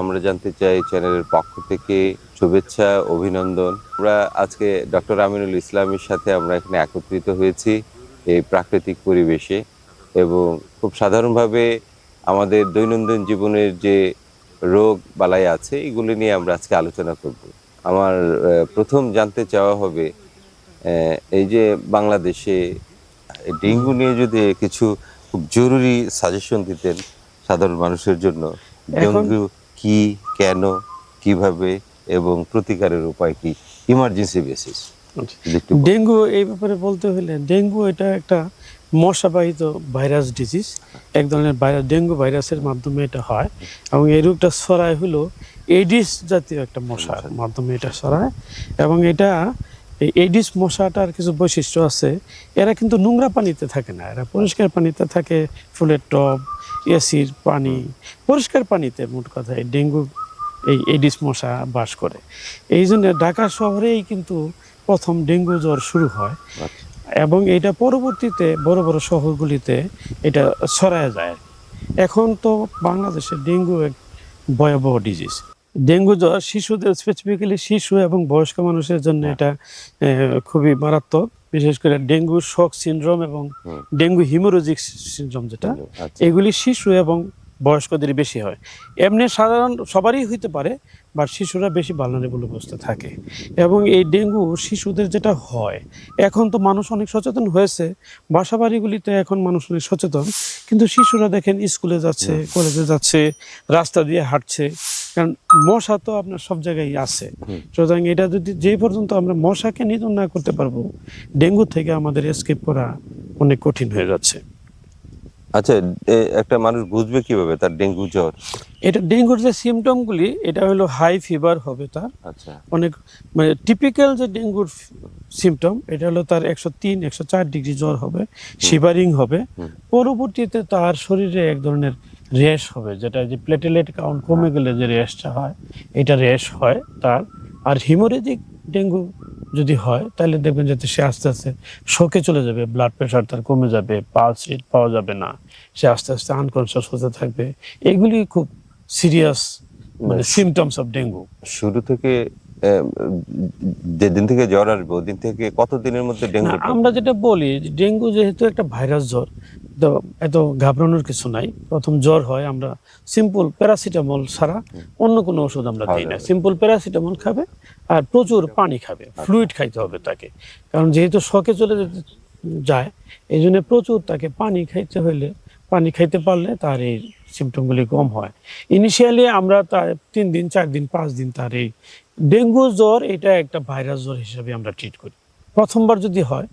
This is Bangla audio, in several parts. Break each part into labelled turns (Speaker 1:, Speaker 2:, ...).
Speaker 1: আমরা জানতে চাই চ্যানেলের পক্ষ থেকে শুভেচ্ছা, অভিনন্দন। আমরা আজকে ডক্টর আমিনুল ইসলামের সাথে আমরা এখানে একত্রিত হয়েছি এই প্রাকৃতিক পরিবেশে এবং খুব সাধারণভাবে আমাদের দৈনন্দিন জীবনের যে রোগ বালাই আছে এগুলো নিয়ে আমরা আজকে আলোচনা করব। আমার প্রথম জানতে চাওয়া হবে এই যে বাংলাদেশে ডেঙ্গু নিয়ে যদি কিছু খুব জরুরি সাজেশন দিতেন সাধারণ মানুষের জন্য।
Speaker 2: এখন
Speaker 1: ডেঙ্গু কি, কেন, কিভাবে এবং প্রতিকারের উপায় কি, ইমার্জেন্সি বেসিস একটু বলুন।
Speaker 2: ডেঙ্গু এই ব্যাপারে বলতে হলে ডেঙ্গু এটা একটা মশাবাহিত ভাইরাস ডিজিজ, এক ধরনের ভাইরাস, ডেঙ্গু ভাইরাসের মাধ্যমে এটা হয় এবং এই রোগটা ছড়ায় হলো এডিস জাতীয় একটা মশার মাধ্যমে এটা ছড়ায়। এবং এটা এই এডিস মশাটার কিছু বৈশিষ্ট্য আছে, এরা কিন্তু নোংরা পানিতে থাকে না, এরা পরিষ্কার পানিতে থাকে, ফুলের টব, এসির পানি, পরিষ্কার পানিতে মোট কথা এই ডেঙ্গু এই এডিস মশা বাস করে। এই জন্য ঢাকা শহরেই কিন্তু প্রথম ডেঙ্গু জ্বর শুরু হয়
Speaker 1: আচ্ছা,
Speaker 2: এবং এটা পরবর্তীতে বড় বড় শহরগুলিতে এটা ছড়ায় যায়। এখন তো বাংলাদেশে ডেঙ্গু এক ভয়াবহ ডিজিজ। ডেঙ্গু জ্বর শিশুদের, স্পেসিফিক্যালি শিশু এবং বয়স্ক মানুষের জন্য এটা খুবই মারাত্মক। বিশেষ করে ডেঙ্গু শক সিনড্রোম এবং ডেঙ্গু হিমোরেজিক সিনড্রোম যেটা,
Speaker 1: আচ্ছা।
Speaker 2: এগুলি শিশু এবং বয়স্কদের বেশি হয়। এমনি সাধারণ সবারই হইতে পারে, বাট শিশুরা বেশি ভালনারেবল অবস্থা থাকে। এবং এই ডেঙ্গু শিশুদের যেটা হয়, এখন তো মানুষ অনেক সচেতন হয়েছে, বাসা বাড়িগুলিতে এখন মানুষ অনেক সচেতন, কিন্তু শিশুরা দেখেন স্কুলে যাচ্ছে, কলেজে যাচ্ছে, রাস্তা দিয়ে হাঁটছে, কারণ মশা তো আপনার সব জায়গায় আছে। সুতরাং এটা যদি যে পর্যন্ত আমরা মশাকে নিধন না করতে পারবো, ডেঙ্গু থেকে আমাদের এসকেপ করা অনেক কঠিন হয়ে যাচ্ছে।
Speaker 1: আচ্ছা, একটা মানুষ বুঝবে কিভাবে তার ডেঙ্গু জ্বর?
Speaker 2: এটা ডেঙ্গুর যে সিমটমগুলি, এটা হলো হাই ফিভার হবে তার,
Speaker 1: আচ্ছা,
Speaker 2: অনেক মানে টিপিক্যাল যে ডেঙ্গুর সিমটম, এটা হলো তার 103 104 ডিগ্রি জ্বর হবে, শিভারিং হবে, পরবর্তীতে তার শরীরে এক ধরনের র্যাশ হবে, যেটা যে প্লেটেলেট কাউন্ট কমে গেলে যে র্যাশটা হয়, এটা র্যাশ হয় তার। আর হিমোরেজিক ডেঙ্গু যদি হয় তাহলে দেখবেন যে সে আস্তে আস্তে শকে চলে যাবে, ব্লাড প্রেশার তার কমে যাবে, পালস রেট পাওয়া যাবে না, সে আস্তে আস্তে আনকনসিয়াস হতে থাকবে। এগুলি খুব সিরিয়াস মানে সিমটমস অফ ডেঙ্গু।
Speaker 1: শুরু থেকে যেদিন থেকে জ্বর আসবে ওদিন থেকে কতদিনের মধ্যে
Speaker 2: না,
Speaker 1: ডেঙ্গু?
Speaker 2: আমরা যেটা বলি যে ডেঙ্গু যেহেতু একটা ভাইরাস জ্বর, তো এত ঘাবড়ানোর কিছু নাই। প্রথম জ্বর হয়, আমরা সিম্পল প্যারাসিটামল ছাড়া অন্য কোনো ওষুধ আমরা দিই না। সিম্পল প্যারাসিটামল খাবে আর প্রচুর পানি খাবে, ফ্লুইড খাইতে হবে তাকে, কারণ যেহেতু শকে চলে যেতে যায়, এই জন্য প্রচুর তাকে পানি খাইতে হইলে, পানি খাইতে পারলে তার এই সিমটমগুলি কম হয়। ইনিশিয়ালি আমরা তার 3 দিন 4 দিন 5 দিন তার এই ডেঙ্গু জ্বর, এটা একটা ভাইরাস জ্বর হিসেবে আমরা ট্রিট করি। প্রথমবার যদি হয়,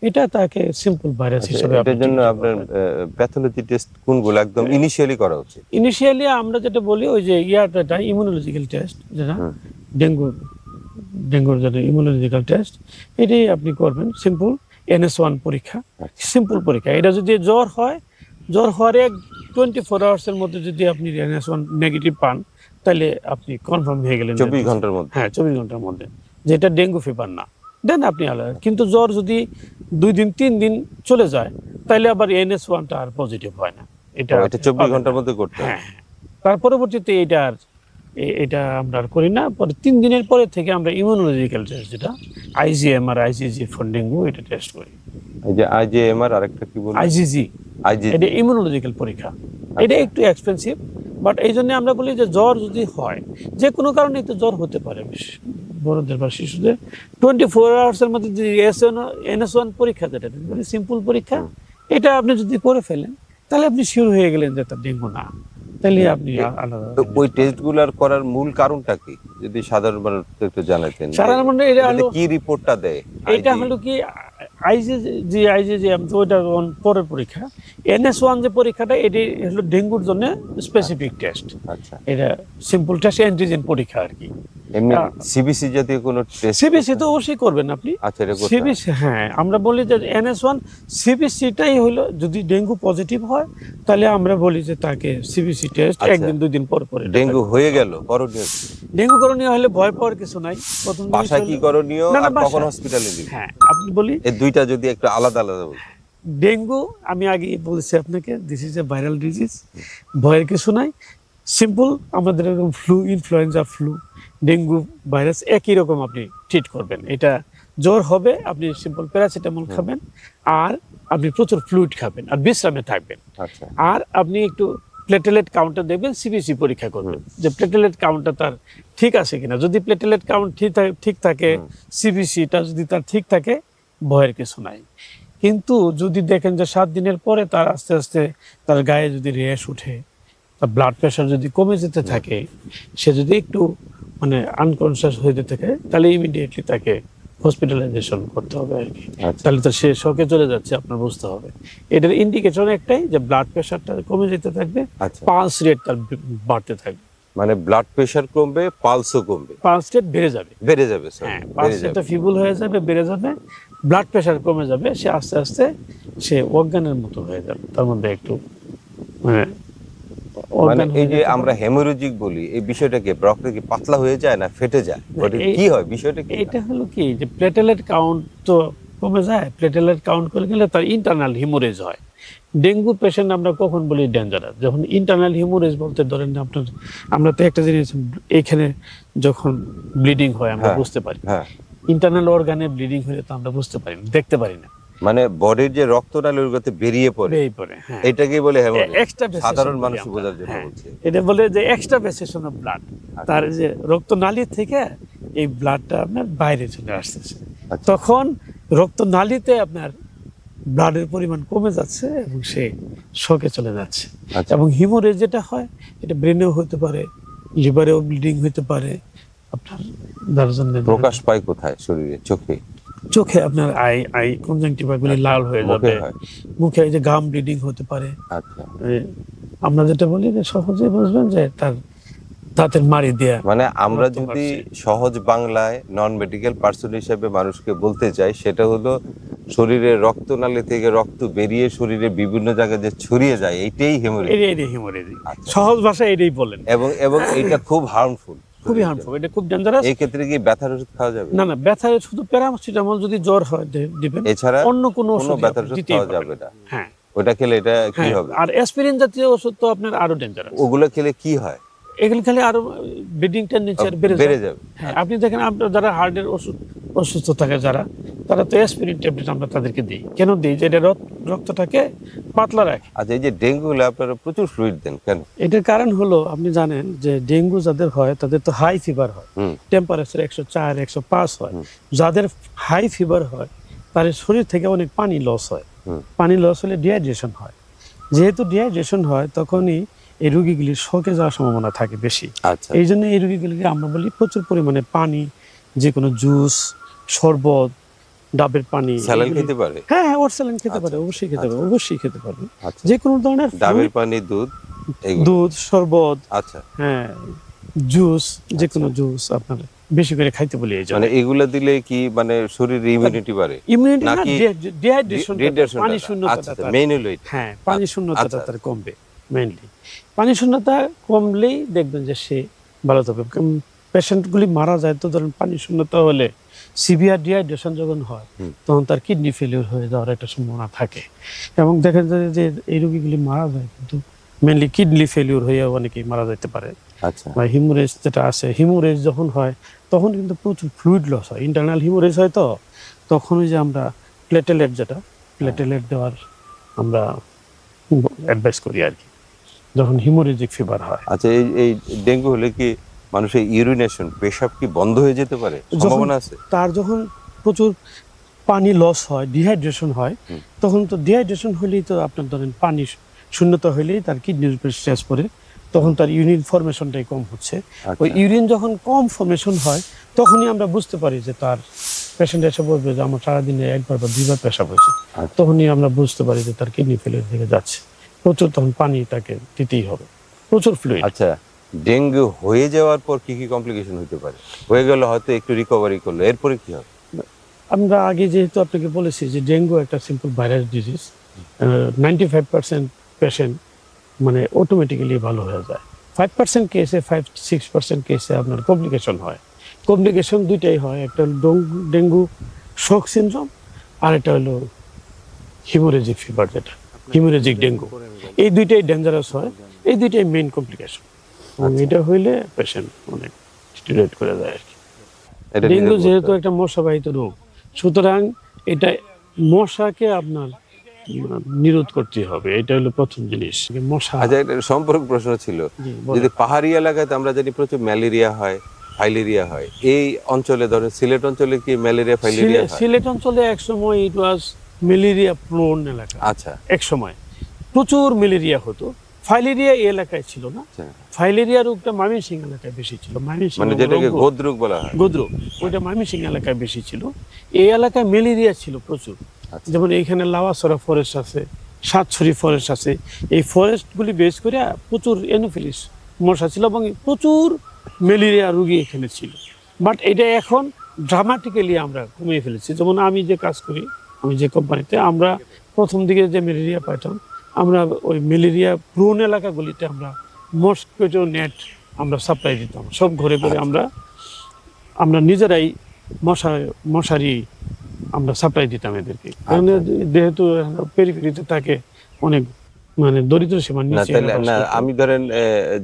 Speaker 2: এটা তাকে সিম্পল ভাইরাস হিসেবে
Speaker 1: এটার জন্য আপনার প্যাথোলজি টেস্ট কোনগুলো একদম ইনিশিয়ালি করা উচিত?
Speaker 2: ইনিশিয়ালি আমরা যেটা বলি ওই যে ইয়াটা ইমিউনোলজিক্যাল টেস্ট, যেটা ডেঙ্গু ডেঙ্গুর যেটা ইমিউনোলজিক্যাল টেস্ট, এটাই আপনি করবেন। সিম্পল NS1 পরীক্ষা, সিম্পল পরীক্ষা। এটা যদি জ্বর হয়, জ্বর হওয়ার 24 আওয়ার্সের মধ্যে যদি আপনি NS1 নেগেটিভ পান, তাহলে আপনি কনফার্ম হয়ে গেলেন
Speaker 1: 24 ঘন্টার মধ্যে?
Speaker 2: হ্যাঁ, 24 ঘন্টার মধ্যে, যেটা ডেঙ্গু ফিভার না, দেন আপনি আলাদা। কিন্তু জ্বর যদি 2 দিন 3 দিন চলে যায়, তাহলে আবার NS1টা আর পজিটিভ হয় না। এটা
Speaker 1: 24 ঘন্টার মধ্যে করতে হবে?
Speaker 2: হ্যাঁ, তার পরবর্তীতে এটা আমরা আর করি না। পরে 3 দিনের পরে থেকে আমরা ইমিউনোলজিক্যাল টেস্ট, যেটা IgM আর IgG ফর ডেঙ্গু, এটা টেস্ট করি।
Speaker 1: এই যে IJMR আরেকটা কি বলবো?
Speaker 2: IgG,
Speaker 1: IgG
Speaker 2: এটা ইমিউনোলজিক্যাল পরীক্ষা। এটা একটু এক্সপেন্সিভ, বাট এই জন্য আমরা বলি যে জ্বর যদি হয়, যে কোনো কারণে তো জ্বর হতে পারে বড়দের বা শিশুদের, 24 আওয়ার্সের মধ্যে যদি NS1 পরীক্ষা, যেটা সিম্পল পরীক্ষা, এটা আপনি যদি করে ফেলেন, তাহলে আপনি শিওর হয়ে গেলেন যে তার ডেঙ্গু না, তাহলে আপনি আলাদা।
Speaker 1: তো ওই টেস্টগুলোর করার মূল কারণটা কি যদি সাধারণ মানুষ একটু জানাতেন?
Speaker 2: সাধারণ মানুষ এটা হলো,
Speaker 1: কি রিপোর্টটা দেয়?
Speaker 2: এটা হলো কি IgG ওইটা পরের পরীক্ষা। NS1 যে পরীক্ষাটা, এটি হলো ডেঙ্গুর জন্য স্পেসিফিক টেস্ট।
Speaker 1: আচ্ছা,
Speaker 2: এটা সিম্পল টেস্ট, অ্যান্টিজেন পরীক্ষা আর কি।
Speaker 1: এমনি সিবিসি জাতীয় কোনো টেস্ট?
Speaker 2: সিবিসি তো অবশ্যই করবেন আপনি।
Speaker 1: আচ্ছা, এটা করতে হয়।
Speaker 2: সিবিসি, হ্যাঁ, আমরা বলি যে NS1 সিবিসিটাই হলো, যদি ডেঙ্গু পজিটিভ হয় তাহলে আমরা বলি যে তাকে সিবিসি টেস্ট 1 দিন 2 দিন পর পরে।
Speaker 1: ডেঙ্গু হয়ে গেল, করণীয় কি?
Speaker 2: ডেঙ্গু করণীয় হলে ভয় পাওয়ার কিছু নাই। প্রথম
Speaker 1: বাসায় কি করণীয়
Speaker 2: না,
Speaker 1: আর কখন
Speaker 2: বাসায়।
Speaker 1: হসপিটালে দিবেন?
Speaker 2: হ্যাঁ, আপনি বলি
Speaker 1: এই দুইটা যদি একটু আলাদা আলাদা বলতেন।
Speaker 2: ডেঙ্গু আমি আগে বলেছি আপনাকে, this is a viral disease, ভয়ের কিছু নাই। সিম্পল আমাদের এরকম flu, influenza, flu, dengue virus একই রকম আপনি ট্রিট করবেন। এটা জ্বর হবে, আপনি সিম্পল প্যারাসিটামল খাবেন, আর আপনি প্রচুর ফ্লুইড খাবেন, আর বিশ্রামে থাকবেন।
Speaker 1: আচ্ছা,
Speaker 2: আর আপনি একটু প্লেটেলেট কাউন্টটা দেখবেন, সিবিসি পরীক্ষা করবেন যে প্লেটেলেট কাউন্টটা তার ঠিক আছে কিনা। যদি প্লেটেলেট কাউন্ট ঠিক থাকে, সিবিসিটা যদি তার ঠিক থাকে, ভয়ের কিছু নাই। কিন্তু যদি দেখেন যে 7 দিনের পরে তার আস্তে আস্তে তার গায়ে যদি র্যাশ উঠে, তার ব্লাড প্রেশার যদি কমে যেতে থাকে, সে যদি একটু মানে আনকনসিয়াস হয়ে যেতে থাকে, তাহলে ইমিডিয়েটলি তাকে হসপিটালাইজেশন করতে হবে আর কি।
Speaker 1: আচ্ছা,
Speaker 2: তাহলে তো সে শকে চলে যাচ্ছে, আপনার বুঝতে হবে। এটার ইন্ডিকেশন একটাই, যে ব্লাড প্রেশারটা কমে যেতে থাকবে,
Speaker 1: আচ্ছা।
Speaker 2: পালস রেট তার বাড়তে থাকবে,
Speaker 1: মানে ব্লাড প্রেশার কমবে, পালসও কমবে,
Speaker 2: পালস রেট বেড়ে যাবে।
Speaker 1: বেড়ে যাবে, সরি,
Speaker 2: হ্যাঁ,
Speaker 1: বেড়ে
Speaker 2: পালস
Speaker 1: যাবে।
Speaker 2: রেটটা ফিবল হয়ে যাবে, বেড়ে যাবে, ব্লাড প্রেশার কমে যাবে, সে আস্তে আস্তে সে অজ্ঞানের মতো হয়ে যাবে, তার মধ্যে একটু মানে
Speaker 1: মানে
Speaker 2: অজ্ঞান
Speaker 1: এই
Speaker 2: হয়ে
Speaker 1: যে
Speaker 2: যেতে
Speaker 1: আমরা
Speaker 2: পারে।
Speaker 1: হেমোরেজিক বলি, এই বিষয়টা কি রক্ত কি পাতলা হয়ে যায় না ফেটে যায়? ওটা
Speaker 2: এই-
Speaker 1: কি হয়, বিষয়টা কি?
Speaker 2: এটা হলো কি, যে প্লেটেলেট কাউন্ট তো কমে যায়, প্লেটেলেট কাউন্ট করে গেলে তার ইন্টারনাল হিমোরেজ হয়। ডেঙ্গু পেশেন্ট আমরা কখন বলি ডেঞ্জারাস, যখন ইন্টারনাল হিমোরেজ বলতে ধরেন যে আপনার, আমরা তো একটা জিনিস এইখানে যখন ব্লিডিং হয় আমরা
Speaker 1: হ্যাঁ,
Speaker 2: বুঝতে পারি,
Speaker 1: হ্যাঁ।
Speaker 2: ইন্টারনাল অর্গানে ব্লিডিং হলে তো আমরা বুঝতে পারি না, দেখতে পারি না,
Speaker 1: মানে বডির যে রক্তনালী ওগুলোতে বেরিয়ে পড়ে,
Speaker 2: বেরিয়ে পড়ে। হ্যাঁ,
Speaker 1: এটাকেই বলে হেমোরেজ।
Speaker 2: এক্সট্রা
Speaker 1: সাধারণ মানুষ বোঝার জন্য
Speaker 2: হ্যাঁ,
Speaker 1: বলছি।
Speaker 2: এটা বলে যে এক্সট্রা ভেসেশন অফ ব্লাড, তার যে রক্তনালী থেকে এই ব্লাডটা আপনার বাইরে চলে আসতেছে,
Speaker 1: আচ্ছা।
Speaker 2: তখন রক্তনালীতে আপনার ব্লাডের পরিমাণ কমে যাচ্ছে এবং সে শকে চলে যাচ্ছে।
Speaker 1: আচ্ছা।
Speaker 2: এবং হিমোরেজ যেটা হয়, এটা ব্রেনেও হতে পারে, লিভারেও ব্লিডিং হতে পারে, আপনার যার জন্য
Speaker 1: প্রকাশ পায় কোথায়? শরীরে, চোখে?
Speaker 2: চোখে আপনার আই আই কনজাংটিভা গুলি লাল হয়ে
Speaker 1: মুখে
Speaker 2: যাবে,
Speaker 1: হয়?
Speaker 2: মুখে এই যে গাম ব্লিডিং হতে পারে।
Speaker 1: আচ্ছা।
Speaker 2: আমরা যেটা বলি যে সহজে বুঝবেন যে তার দাঁতের মাড়ি দেয়া
Speaker 1: মানে আমরা
Speaker 2: রক্ত
Speaker 1: যদি
Speaker 2: বাড়ছে।
Speaker 1: সহজ বাংলায় নন মেডিকেল পার্সন হিসেবে মানুষকে বলতে চাই, সেটা হলো শরীরের রক্তনালী থেকে রক্ত বেরিয়ে শরীরে বিভিন্ন জায়গায় যে ছড়িয়ে যায়, এইটাই হেমোরেজ।
Speaker 2: এটাই হিমোরেজিক,
Speaker 1: আচ্ছা।
Speaker 2: সহজ ভাষায় এটাই বলেন।
Speaker 1: এবং এবং এটা খুব হার্মফুল,
Speaker 2: খুবই হার্মফুল, এটা খুব ডেঞ্জারাস।
Speaker 1: এই ক্ষেত্রে কি ব্যথার ওষুধ খাওয়া যাবে?
Speaker 2: না না, ব্যথায় শুধু প্যারাসিটামল যদি জ্বর হয় দিবেন,
Speaker 1: এছাড়া
Speaker 2: অন্য কোনো
Speaker 1: কোনো
Speaker 2: ওষুধ
Speaker 1: ব্যথার ওষুধ
Speaker 2: দিতেই
Speaker 1: খাওয়া
Speaker 2: পারবেন
Speaker 1: যাবে
Speaker 2: না।
Speaker 1: না?
Speaker 2: হ্যাঁ,
Speaker 1: ওটা খেলে এটা কি
Speaker 2: হ্যাঁ,
Speaker 1: হবে?
Speaker 2: আর অ্যাসপিরিন জাতীয় ওষুধ তো আপনার আরো ডেঞ্জারাস।
Speaker 1: ওগুলো খেলে কি হয়?
Speaker 2: এগুলো খেলে আরো ব্লিডিংটা নিচে আর বেড়ে
Speaker 1: বেড়ে
Speaker 2: যায়।
Speaker 1: যাবে।
Speaker 2: হ্যাঁ, আপনি দেখেন আপনার যারা হার্টের অসুস্থ থাকে যারা, তারা তো অ্যাসপিরিন ট্যাবলেট আমরা তাদেরকে দিই। কেন দিই? যে এটা রক্তটাকে পাতলা রাখে।
Speaker 1: আচ্ছা, এই যে ডেঙ্গু হলে আপনারা প্রচুর ফ্লুইড দেন কেন?
Speaker 2: এটার কারণ হলো, আপনি জানেন যে ডেঙ্গু যাদের হয় তাদের তো হাই ফিভার হয়,
Speaker 1: হুম।
Speaker 2: টেম্পারেচার 104 105 হয়। যাদের হাই ফিভার হয় তাদের শরীর থেকে অনেক পানি লস হয়। পানি লস হলে ডিহাইড্রেশন হয়। যেহেতু ডিহাইড্রেশন হয়, তখনই এই রোগীগুলির শকে যাওয়ার সম্ভাবনা থাকে বেশি।
Speaker 1: আচ্ছা।
Speaker 2: এই জন্য এই রোগীগুলিকে আমরা বলি প্রচুর পরিমাণে পানি, যে কোনো জুস, শরবত, ডাবের পানি।
Speaker 1: স্যালাইন
Speaker 2: এগুলি-
Speaker 1: খেতে পারে?
Speaker 2: হ্যাঁ হ্যাঁ, ওর স্যালাইন খেতে
Speaker 1: আচ্ছা,
Speaker 2: পারে, অবশ্যই খেতে
Speaker 1: আচ্ছা।
Speaker 2: পারে, অবশ্যই খেতে পারবে।
Speaker 1: আচ্ছা।
Speaker 2: যে কোনো ধরনের
Speaker 1: ডাবের
Speaker 2: fruit,
Speaker 1: পানি, দুধ, এগুলো?
Speaker 2: দুধ, শরবত,
Speaker 1: আচ্ছা।
Speaker 2: হ্যাঁ, জুস, যে কোনো জুস আপনার বেশি করে খাইতে বলি। এই জন্য
Speaker 1: মানে এগুলা দিলে কি মানে শরীরে ইমিউনিটি বাড়ে
Speaker 2: ইমিউনিটি না,
Speaker 1: নাকি
Speaker 2: ডিহাইড্রেশন,
Speaker 1: ডিহাইড্রেশন?
Speaker 2: পানি শূন্যতা।
Speaker 1: আচ্ছা, মেইন হলো এটা।
Speaker 2: হ্যাঁ, পানি শূন্যতাটা
Speaker 1: আচ্ছা।
Speaker 2: তার কমবে মেইনলি। পানি শূন্যতা কমলেই দেখবেন যে সে ভালো থাকবে। পেশেন্টগুলি মারা যায় তো ধরেন পানি শূন্যতা হলে, সিভিয়ার ডিহাইড্রেশন যখন হয়, তখন তার কিডনি ফেলিওর হয়ে যাওয়ার একটা সম্ভাবনা থাকে। এবং দেখা যায় যে এই রোগীগুলি মারা যায় কিন্তু মেইনলি কিডনি ফেলিওর হয়ে অনেকেই মারা যেতে পারে।
Speaker 1: আচ্ছা।
Speaker 2: বা হিমোরেজ যেটা আছে, হিমোরেজ যখন হয় তখন কিন্তু প্রচুর ফ্লুইড লস হয়, ইন্টারনাল হিমোরেজ হয়, তো তখন ওই যে আমরা প্লেটেলেট দেওয়ার আমরা অ্যাডভাইস করি আর কি, যখন হিমোরেজিক ফিভার হয়।
Speaker 1: আচ্ছা, এই এই ডেঙ্গু হলে কি মানুষের ইউরিনেশন, পেশাব কি বন্ধ হয়ে যেতে পারে? সম্ভাবনা আছে?
Speaker 2: তার যখন প্রচুর পানি লস হয়, ডিহাইড্রেশন হয়, তখন তো ডিহাইড্রেশন হলেই তো আপনার ধরেন পানি শূন্যতা হলেই তার কিডনির উপর স্ট্রেস পড়ে, তখন তার ইউরিন ফরমেশনটাই কম হচ্ছে। ওই ইউরিন যখন কম ফরমেশন হয়, তখনই আমরা বুঝতে পারি যে তার পেশেন্ট এসে বলবে যে আমার সারাদিনে একবার বা দুইবার পেশাব হয়েছে। তখনই আমরা বুঝতে পারি যে তার কিডনি ফেলিয়ার দিকে যাচ্ছে। প্রচুর তখন পানি তাকে দিতেই হবে, প্রচুর ফ্লুইড।
Speaker 1: আচ্ছা, ডেঙ্গু হয়ে যাওয়ার পর কি কি কমপ্লিকেশন হতে পারে? হয়ে গেলে হয়তো একটু রিকভারি করলো, এরপরে কি হবে?
Speaker 2: আমরা আগে যেহেতু আপনাকে বলেছি যে ডেঙ্গু একটা সিম্পল ভাইরাস ডিজিজ, 95% পেশেন্ট মানে অটোমেটিক্যালি ভালো হয়ে যায়। 5% কেসে, 5-6% কেসে আপনার কমপ্লিকেশন হয়। কমপ্লিকেশন দুইটাই হয়, একটা হলো ডেঙ্গু শক সিনড্রোম, আর একটা হলো হিমোরেজিক ফিভার, যেটা হিমোরেজিক ডেঙ্গু। এই দুইটাই ডেঞ্জারাস হয়, এই দুইটাই মেইন কমপ্লিকেশন। এবং
Speaker 1: আচ্ছা।
Speaker 2: এটা হইলে পেশেন্ট অনেক ডিটেরিওরেট করে যায় আর কি।
Speaker 1: এটা
Speaker 2: ডেঙ্গু
Speaker 1: নির্ভর
Speaker 2: যেহেতু
Speaker 1: করতে
Speaker 2: একটা মশাবাহিত রোগ, সুতরাং এটা মশাকে আপনার নিরোধ করতে হবে, এটা হলো প্রথম জিনিস। মশা,
Speaker 1: আচ্ছা, এটা সম্পর্ক প্রশ্ন ছিল,
Speaker 2: জি
Speaker 1: যদি
Speaker 2: বলেন।
Speaker 1: পাহাড়ি এলাকায় তো আমরা জানি প্রচুর ম্যালেরিয়া হয়, ফাইলেরিয়া হয়, এই অঞ্চলে ধরেন সিলেট অঞ্চলে কি ম্যালেরিয়া ফাইলেরিয়া হয়?
Speaker 2: সিলেট অঞ্চলে একসময় ইট ওয়াজ ম্যালেরিয়া প্রোন এলাকা।
Speaker 1: আচ্ছা
Speaker 2: একসময় প্রচুর ম্যালেরিয়া হতো। ফাইলেরিয়া এই এলাকায় ছিল না।
Speaker 1: আচ্ছা,
Speaker 2: ফাইলেরিয়া রোগটা ময়মনসিংহ এলাকায় বেশি ছিল। ময়মনসিংহ
Speaker 1: মানে যেটাকে গোদরোগ বলা হয়।
Speaker 2: গোদ্র, ওইটা ময়মনসিংহ এলাকায় বেশি ছিল। এই এলাকায় ম্যালেরিয়া ছিল প্রচুর।
Speaker 1: আচ্ছা।
Speaker 2: যেমন এইখানে লাওয়াছড়া ফরেস্ট আছে, সাতছড়ি ফরেস্ট আছে। এই ফরেস্টগুলি বেস করে প্রচুর এনোফিলিস মশা ছিল এবং প্রচুর ম্যালেরিয়া রোগী এখানে ছিল। বাট এটা এখন ড্রামাটিক্যালি আমরা কমিয়ে ফেলেছি। যেমন আমি যে কাজ করি, আমি যে কোম্পানিতে, আমরা প্রথম দিকে যে ম্যালেরিয়া পাইতাম, আমরা ওই ম্যালেরিয়া প্রোন এলাকাগুলিতে আমরা মস্কিটো নেট আমরা সাপ্লাই দিতাম সব ঘরে ঘরে। আমরা আমরা নিজেরাই মশারি আমরা সাপ্লাই দিতাম এদেরকে, কারণ যেহেতু পেরিফেরিতে থাকে, অনেক মানে দরিদ্র সীমার
Speaker 1: না
Speaker 2: নিচে
Speaker 1: তাহলে
Speaker 2: এরা বাস
Speaker 1: না,
Speaker 2: করতো।
Speaker 1: আমি ধরেন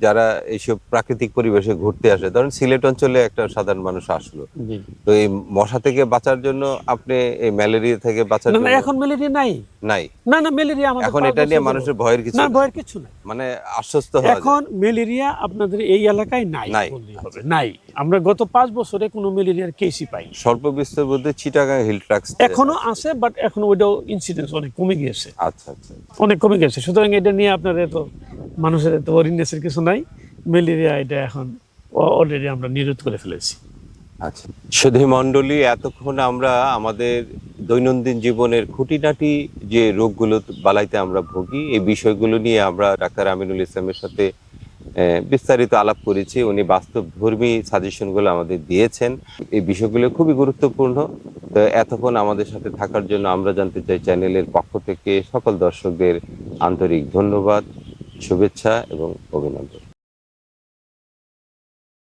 Speaker 1: যারা এইসব প্রাকৃতিক পরিবেশে ঘুরতে আসে, ধরেন সিলেট অঞ্চলে একটা সাধারণ মানুষ আসলো,
Speaker 2: জি।
Speaker 1: তো এই মশা থেকে বাঁচার জন্য আপনি এই ম্যালেরিয়া থেকে বাঁচার
Speaker 2: না না,
Speaker 1: জন্য
Speaker 2: এখন ম্যালেরিয়া নাই।
Speaker 1: নাই,
Speaker 2: না না, ম্যালেরিয়া আমাদের
Speaker 1: এখন
Speaker 2: 5
Speaker 1: এটা
Speaker 2: বছর
Speaker 1: নিয়ে
Speaker 2: যাবত।
Speaker 1: মানুষের ভয়ের কিছু
Speaker 2: না,
Speaker 1: নাই,
Speaker 2: ভয়ের কিছু নাই।
Speaker 1: মানে আশ্বস্ত হওয়া যায়।
Speaker 2: এখন ম্যালেরিয়া আপনাদের এই এলাকায় নাই
Speaker 1: নাই।
Speaker 2: বললেই হবে, নাই। আমরা গত 5 বছরে কোনো ম্যালেরিয়ার কেসই পাইনি।
Speaker 1: স্বল্প বিস্তর বলতে চিটাগাং হিল ট্রাক্স
Speaker 2: এখনো আছে, বাট এখন ওইটাও ইনসিডেন্স অনেক কমে গিয়েছে,
Speaker 1: আচ্ছা আচ্ছা
Speaker 2: অনেক কমে গেছে। সুতরাং এটা নিয়ে আপনার এত মানুষের এত ওয়ারিনেসের কিছু নাই। ম্যালেরিয়া এটা এখন অলরেডি আমরা নিরোধ করে ফেলেছি।
Speaker 1: আচ্ছা। সুধী মণ্ডলী, এতক্ষণ আমরা আমাদের দৈনন্দিন জীবনের খুঁটিনাটি যে রোগগুলো বালাইতে আমরা ভুগি, এই বিষয়গুলো নিয়ে আমরা ডাক্তার আমিনুল ইসলামের সাথে বিস্তারিত আলাপ করেছি। উনি বাস্তব ধর্মী সাজেশনগুলো আমাদের দিয়েছেন। এই বিষয়গুলো খুবই গুরুত্বপূর্ণ। তো এতক্ষণ আমাদের সাথে থাকার জন্য আমরা জানতে চাই চ্যানেলের পক্ষ থেকে সকল দর্শকদের আন্তরিক ধন্যবাদ, শুভেচ্ছা এবং অভিনন্দন।